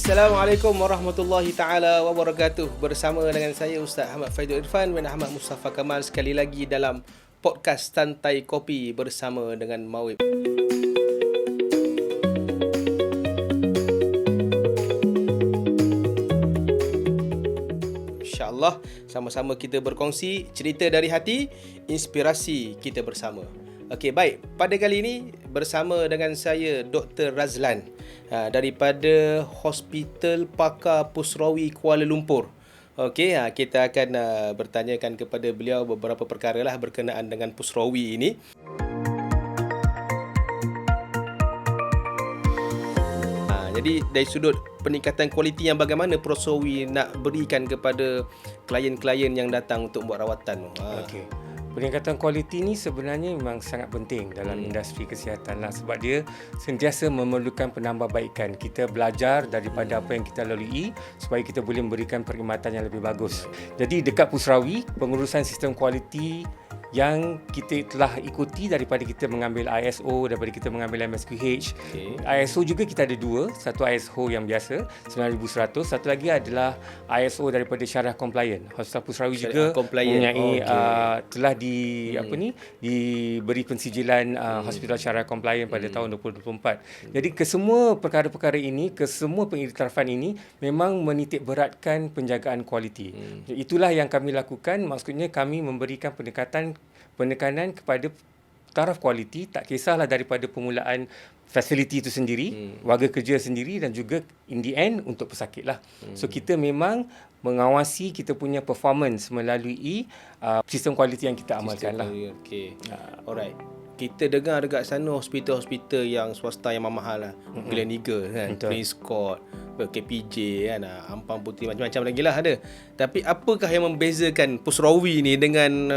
Assalamualaikum warahmatullahi taala wabarakatuh. Bersama dengan saya Ustaz Ahmad Faidul Irfan bin Ahmad Mustafa Kamal sekali lagi dalam podcast Santai Kopi bersama dengan Mawib. InsyaAllah sama-sama kita berkongsi cerita dari hati, inspirasi kita bersama. Okey, baik. Pada kali ini bersama dengan saya Dr. Razlan daripada Hospital Pakar Pusrawi Kuala Lumpur. Okey, kita akan bertanyakan kepada beliau beberapa perkara lah berkenaan dengan Pusrawi ini. Jadi dari sudut peningkatan kualiti yang bagaimana Pusrawi nak berikan kepada klien-klien yang datang untuk buat rawatan. Okey. Peningkatan kualiti ni sebenarnya memang sangat penting dalam industri kesihatan lah, sebab dia sentiasa memerlukan penambahbaikan. Kita belajar daripada apa yang kita lalui supaya kita boleh memberikan perkhidmatan yang lebih bagus. Jadi dekat Pusrawi, pengurusan sistem kualiti yang kita telah ikuti daripada kita mengambil ISO, daripada kita mengambil MSQH. Okay. ISO juga kita ada dua, satu ISO yang biasa 9100, satu lagi adalah ISO daripada Syariah Compliant. Hospital Pusrawi juga mempunyai telah diberi pensijilan Hospital Syariah Compliant pada tahun 2024. Jadi kesemua perkara-perkara ini, kesemua pengiktirafan ini memang menitik beratkan penjagaan kualiti. Itulah yang kami lakukan, maksudnya kami memberikan penekanan kepada taraf kualiti, tak kisahlah daripada permulaan fasiliti itu sendiri, warga kerja sendiri dan juga in the end untuk pesakit lah. So kita memang mengawasi kita punya performance melalui sistem kualiti yang kita amalkan lah. Okay. Alright. Kita dengar dekat sana hospital-hospital yang swasta yang mahal lah. Gleneagles kan, Prince Court, KPJ kan, Ampang Putih, macam-macam lagi lah ada. Tapi apakah yang membezakan Pusrawi ni dengan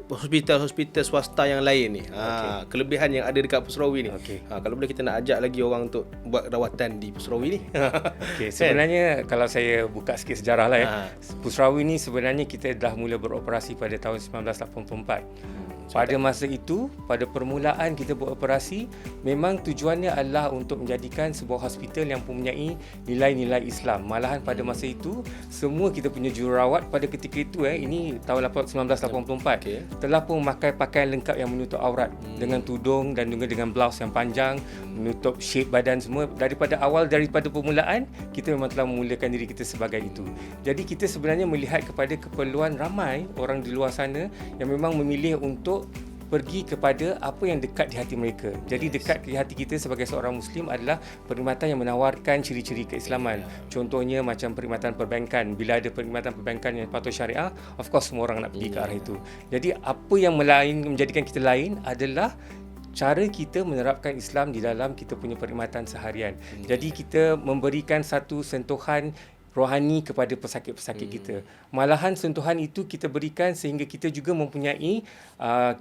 hospital-hospital swasta yang lain ni? Kelebihan yang ada dekat Pusrawi ni. Kalau boleh kita nak ajak lagi orang untuk buat rawatan di Pusrawi ni. Sebenarnya kalau saya buka sikit sejarah lah Pusrawi ni sebenarnya kita dah mula beroperasi pada tahun 1984. Pada masa itu, pada permulaan kita beroperasi, memang tujuannya adalah untuk menjadikan sebuah hospital yang mempunyai nilai-nilai Islam. Malahan pada masa itu, semua kita punya jururawat pada ketika itu, ini tahun 1984, telah pun memakai pakaian lengkap yang menutup aurat, dengan tudung dan juga dengan blouse yang panjang, menutup shape badan semua. Daripada permulaan, kita memang telah memulakan diri kita sebagai itu. Jadi kita sebenarnya melihat kepada keperluan ramai orang di luar sana yang memang memilih untuk pergi kepada apa yang dekat di hati mereka. Jadi dekat di hati kita sebagai seorang Muslim adalah perkhidmatan yang menawarkan ciri-ciri keislaman. Contohnya macam perkhidmatan perbankan. Bila ada perkhidmatan perbankan yang patuh syariah, of course semua orang nak pergi ke arah itu. Jadi apa yang menjadikan kita lain adalah cara kita menerapkan Islam di dalam kita punya perkhidmatan seharian. Jadi kita memberikan satu sentuhan rohani kepada pesakit-pesakit kita. Malahan sentuhan itu kita berikan sehingga kita juga mempunyai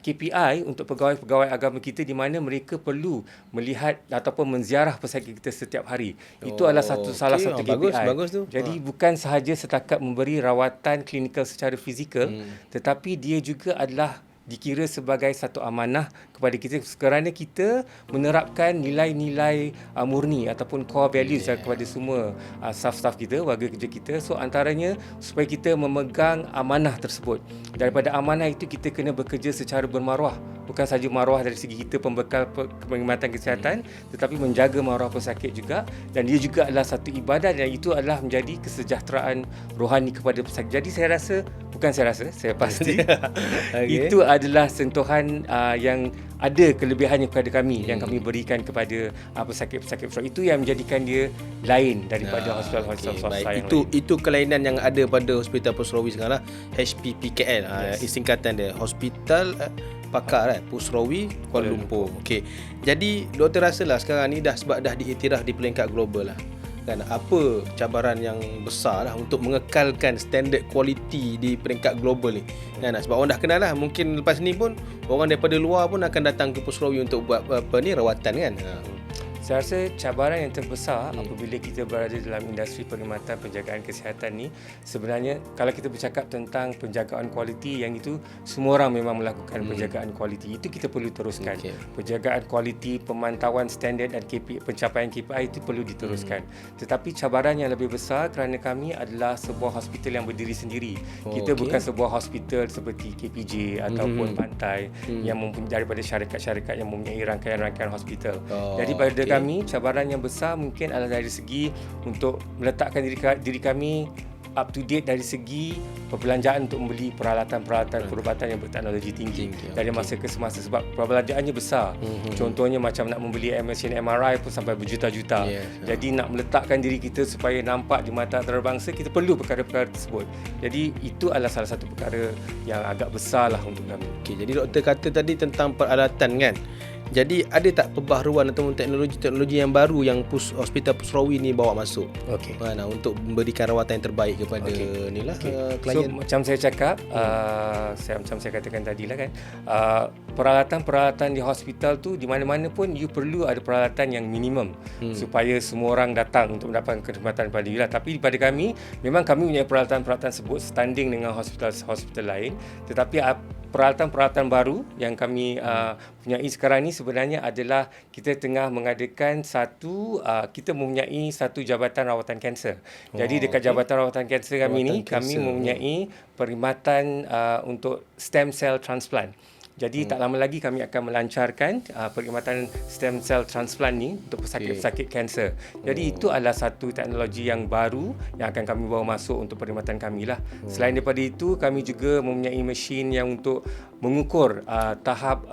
KPI untuk pegawai-pegawai agama kita di mana mereka perlu melihat ataupun menziarah pesakit kita setiap hari. Itu adalah salah satu KPI. Bagus tu. Jadi bukan sahaja setakat memberi rawatan klinikal secara fizikal, tetapi dia juga adalah dikira sebagai satu amanah kepada kita kerana kita menerapkan nilai-nilai murni ataupun core values kepada semua staff-staff kita, warga kerja kita. So antaranya supaya kita memegang amanah tersebut. Daripada amanah itu kita kena bekerja secara bermaruah. Bukan saja maruah dari segi kita pembekal perkhidmatan kesihatan, tetapi menjaga maruah pesakit juga, dan dia juga adalah satu ibadat dan itu adalah menjadi kesejahteraan rohani kepada pesakit. Jadi saya pasti itu adalah sentuhan yang ada kelebihannya kepada kami yang kami berikan kepada pesakit-pesakit Pusrawi. Itu yang menjadikan dia lain daripada hospital-hospital swasta yang lain. Itu kelainan yang ada pada Hospital Pusrawi sekarang lah, HPPKL. Singkatan dia Hospital Pakar Pusrawi Kuala Lumpur. Okey. Jadi doktor rasalah sekarang ni sebab dah diiktiraf di peringkat global lah. Kan apa cabaran yang besar lah untuk mengekalkan standard kualiti di peringkat global ni. Kan sebab orang dah kenal lah, mungkin lepas ni pun orang daripada luar pun akan datang ke Pusrawi untuk buat rawatan kan. Saya rasa cabaran yang terbesar apabila kita berada dalam industri perkhidmatan penjagaan kesihatan ni, sebenarnya kalau kita bercakap tentang penjagaan kualiti, yang itu semua orang memang melakukan penjagaan kualiti. Itu kita perlu teruskan. Penjagaan kualiti, pemantauan standard dan pencapaian KPI itu perlu diteruskan. Tetapi cabaran yang lebih besar kerana kami adalah sebuah hospital yang berdiri sendiri. Kita bukan sebuah hospital seperti KPJ ataupun Pantai yang daripada syarikat-syarikat yang mempunyai rangkaian-rangkaian hospital. Jadi pada kami, cabaran yang besar mungkin adalah dari segi untuk meletakkan diri kami up to date dari segi perbelanjaan untuk membeli peralatan-peralatan perubatan yang berteknologi tinggi dari masa ke semasa, sebab perbelanjaannya besar. Contohnya macam nak membeli mesin MRI pun sampai berjuta-juta. Jadi nak meletakkan diri kita supaya nampak di mata antarabangsa, kita perlu perkara-perkara tersebut. Jadi itu adalah salah satu perkara yang agak besar lah untuk kami. Jadi doktor kata tadi tentang peralatan kan. Jadi ada tak perbaharuan ataupun teknologi yang baru yang Hospital Pusrawi ni bawa masuk? Untuk memberikan rawatan yang terbaik kepada klien. So macam saya cakap, macam saya katakan tadi lah kan, peralatan-peralatan di hospital tu di mana-mana pun you perlu ada peralatan yang minimum supaya semua orang datang untuk mendapatkan khidmatan pada you lah. Tapi pada kami, memang kami punya peralatan-peralatan sebut standing dengan hospital lain, tetapi peralatan-peralatan baru yang kami punyai sekarang ni sebenarnya adalah kita tengah mengadakan kita mempunyai satu jabatan rawatan kanser. Jadi dekat jabatan rawatan kanser kami ni, kami mempunyai perkhidmatan untuk stem cell transplant. Jadi tak lama lagi kami akan melancarkan perkhidmatan stem cell transplant ni untuk pesakit-pesakit kanser. Jadi itu adalah satu teknologi yang baru yang akan kami bawa masuk untuk perkhidmatan kami lah. Selain daripada itu, kami juga mempunyai mesin yang untuk mengukur tahap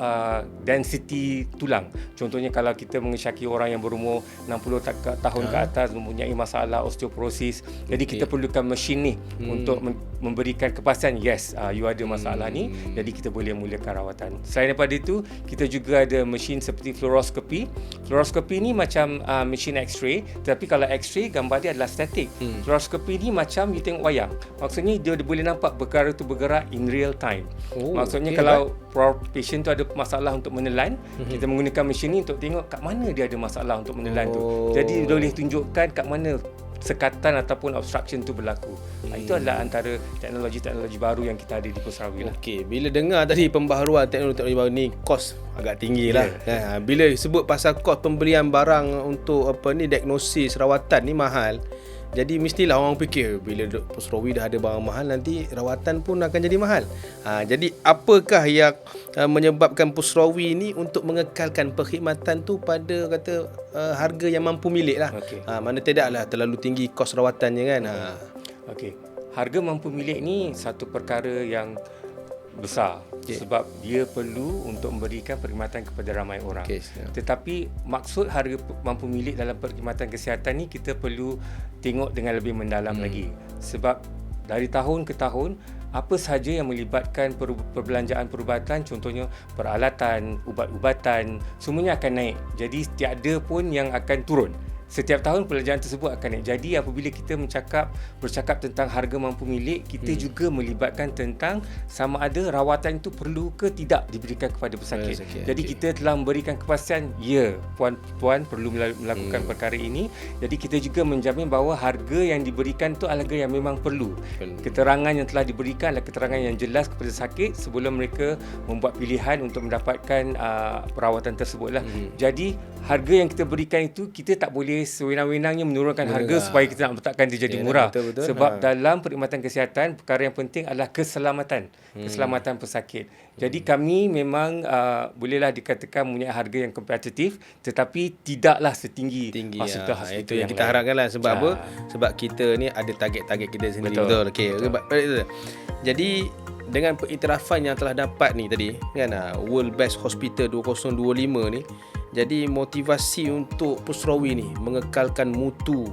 density tulang. Contohnya kalau kita mengesyaki orang yang berumur 60 tahun ke atas mempunyai masalah osteoporosis, jadi kita perlukan mesin ni untuk memberikan kepastian you ada masalah ni, jadi kita boleh mulakan rawatan. Selain daripada itu, kita juga ada mesin seperti fluoroskopi. Fluoroskopi ni macam mesin X-ray, tetapi kalau X-ray gambar dia adalah statik. Fluoroskopi ni macam you tengok wayang. Maksudnya dia boleh nampak perkara tu bergerak in real time. Maksudnya kalau patient tu ada masalah untuk menelan, kita menggunakan mesin ni untuk tengok kat mana dia ada masalah untuk menelan tu. Jadi dia boleh tunjukkan kat mana sekatan ataupun obstruction tu berlaku. Itu adalah antara teknologi-teknologi baru yang kita ada di Pusrawi lah. Bila dengar tadi pembaharuan teknologi baru ni, kos agak tinggi lah. Bila sebut pasal kos pembelian barang untuk diagnosis rawatan ni mahal. Jadi mestilah orang fikir bila Pusrawi dah ada barang mahal, nanti rawatan pun akan jadi mahal. Jadi apakah yang menyebabkan Pusrawi ni untuk mengekalkan perkhidmatan tu pada harga yang mampu milik lah. Mana tidaklah terlalu tinggi kos rawatannya kan. Harga mampu milik ni satu perkara yang besar sebab dia perlu untuk memberikan perkhidmatan kepada ramai orang. Tetapi maksud harga mampu milik dalam perkhidmatan kesihatan ni kita perlu tengok dengan lebih mendalam lagi. Sebab dari tahun ke tahun, apa sahaja yang melibatkan perbelanjaan perubatan, contohnya peralatan, ubat-ubatan, semuanya akan naik. Jadi tiada pun yang akan turun. Setiap tahun perbelanjaan tersebut akan naik. Jadi apabila kita bercakap tentang harga mampu milik, kita juga melibatkan tentang sama ada rawatan itu perlu ke tidak diberikan kepada pesakit. Jadi kita telah memberikan kepastian, puan-puan perlu melakukan perkara ini. Jadi kita juga menjamin bahawa harga yang diberikan itu adalah harga yang memang perlu. Keterangan yang telah diberikan adalah keterangan yang jelas kepada sakit sebelum mereka membuat pilihan untuk mendapatkan perawatan tersebutlah. Jadi harga yang kita berikan itu, kita tak boleh sewenang-wenangnya menurunkan harga supaya kita nak letakkan dia jadi murah. Betul. Sebab dalam perkhidmatan kesihatan, perkara yang penting adalah keselamatan pesakit. Jadi kami memang bolehlah dikatakan mempunyai harga yang kompetitif, tetapi tidaklah setinggi hospital-hospital itu yang kita harapkanlah. Sebab apa? Sebab kita ni ada target-target kita sendiri. Betul. Jadi dengan pengiktirafan yang telah dapat ni tadi kan, World Best Hospital 2025 ni, jadi motivasi untuk Pusrawi ni mengekalkan mutu,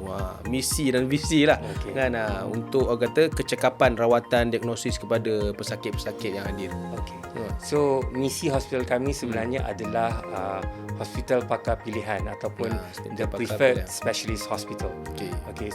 misi dan visi lah kan, untuk kecekapan rawatan diagnosis kepada pesakit-pesakit yang hadir. So misi hospital kami sebenarnya adalah hospital pakar pilihan ataupun the preferred specialist hospital.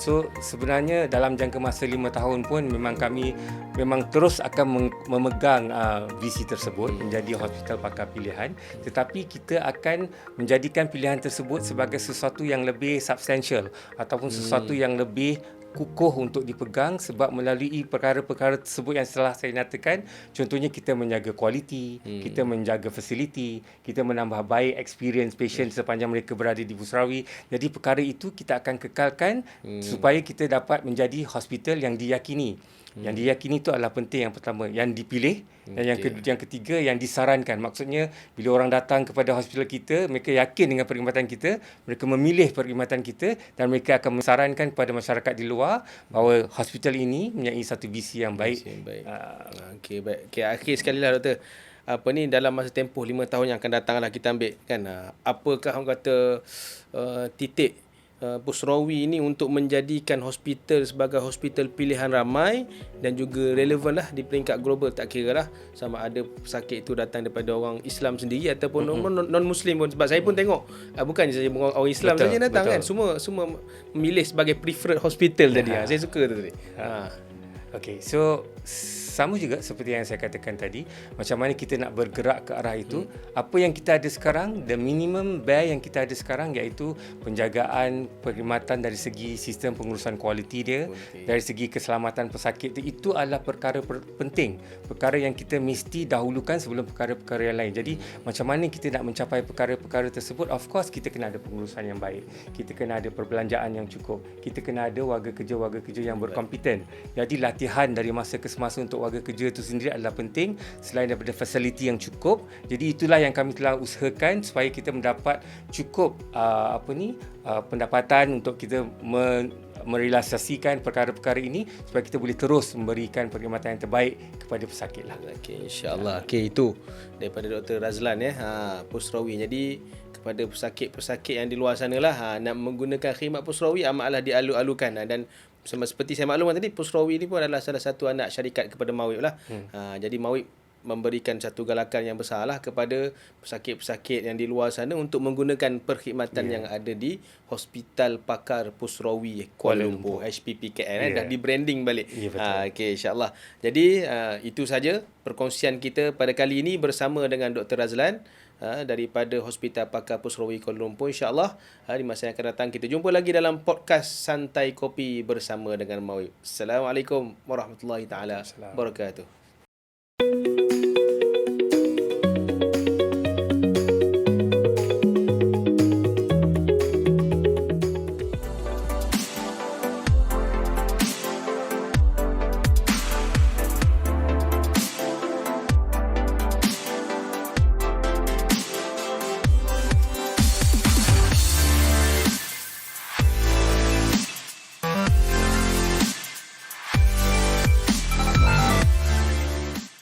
So sebenarnya dalam jangka masa 5 tahun pun kami memang terus akan memegang visi tersebut menjadi hospital pakar pilihan, tetapi kita akan menjadikan pilihan tersebut sebagai sesuatu yang lebih substansial ataupun sesuatu yang lebih kukuh untuk dipegang, sebab melalui perkara-perkara tersebut yang telah saya nyatakan, contohnya kita menjaga kualiti, kita menjaga fasiliti, kita menambah baik experience patient sepanjang mereka berada di Busrawi. Jadi perkara itu kita akan kekalkan supaya kita dapat menjadi hospital yang diyakini. Yang diyakini itu adalah penting, yang pertama, yang dipilih, dan yang ketiga yang disarankan. Maksudnya bila orang datang kepada hospital kita, mereka yakin dengan perkhidmatan kita, mereka memilih perkhidmatan kita, dan mereka akan mensarankan kepada masyarakat di luar bahawa hospital ini mempunyai satu visi yang baik. Okey, baik. Okey, akhir sekali lah doktor. Apa ni, dalam masa tempoh 5 tahun yang akan datang lah kita ambil kan, apakah orang kata titik Busrawi ini untuk menjadikan hospital sebagai hospital pilihan ramai dan juga relevan lah di peringkat global, tak kira lah sama ada pesakit itu datang daripada orang Islam sendiri ataupun non-Muslim pun. Sebab saya pun tengok bukan saja orang Islam saja datang kan, semua memilih sebagai preferred hospital tadi. Saya suka tu tadi. Okay, so sama juga seperti yang saya katakan tadi, macam mana kita nak bergerak ke arah itu. Apa yang kita ada sekarang, the minimum bear yang kita ada sekarang, iaitu penjagaan perkhidmatan dari segi sistem pengurusan kualiti dia, dari segi keselamatan pesakit dia, itu adalah perkara penting, perkara yang kita mesti dahulukan sebelum perkara-perkara yang lain. Jadi macam mana kita nak mencapai perkara-perkara tersebut, of course kita kena ada pengurusan yang baik, kita kena ada perbelanjaan yang cukup, kita kena ada warga kerja yang berkompeten. Jadi latihan dari masa ke semasa untuk warga kerja itu sendiri adalah penting, selain daripada fasiliti yang cukup. Jadi itulah yang kami telah usahakan supaya kita mendapat cukup pendapatan untuk kita merealisasikan perkara-perkara ini, supaya kita boleh terus memberikan perkhidmatan yang terbaik kepada pesakit lah. Okey, insya-Allah. Okey, itu daripada Dr. Razlan Busrawi. Jadi kepada pesakit-pesakit yang di luar sana lah, nak menggunakan khidmat Busrawi amatlah dialu-alukan, dan seperti saya maklumkan tadi, Busrawi ini pun adalah salah satu anak syarikat kepada Mawib lah. Jadi Mawib memberikan satu galakan yang besar lah kepada pesakit-pesakit yang di luar sana untuk menggunakan perkhidmatan yang ada di Hospital Pakar Busrawi Kuala Lumpur, HPPKN. Dah di branding balik. Okey, insya-Allah. Jadi itu saja perkongsian kita pada kali ini bersama dengan Dr. Razlan daripada Hospital Pakar Busrawi Kuala Lumpur. InsyaAllah di masa yang akan datang kita jumpa lagi dalam podcast Santai Kopi bersama dengan Mawib. Assalamualaikum warahmatullahi taala wabarakatuh.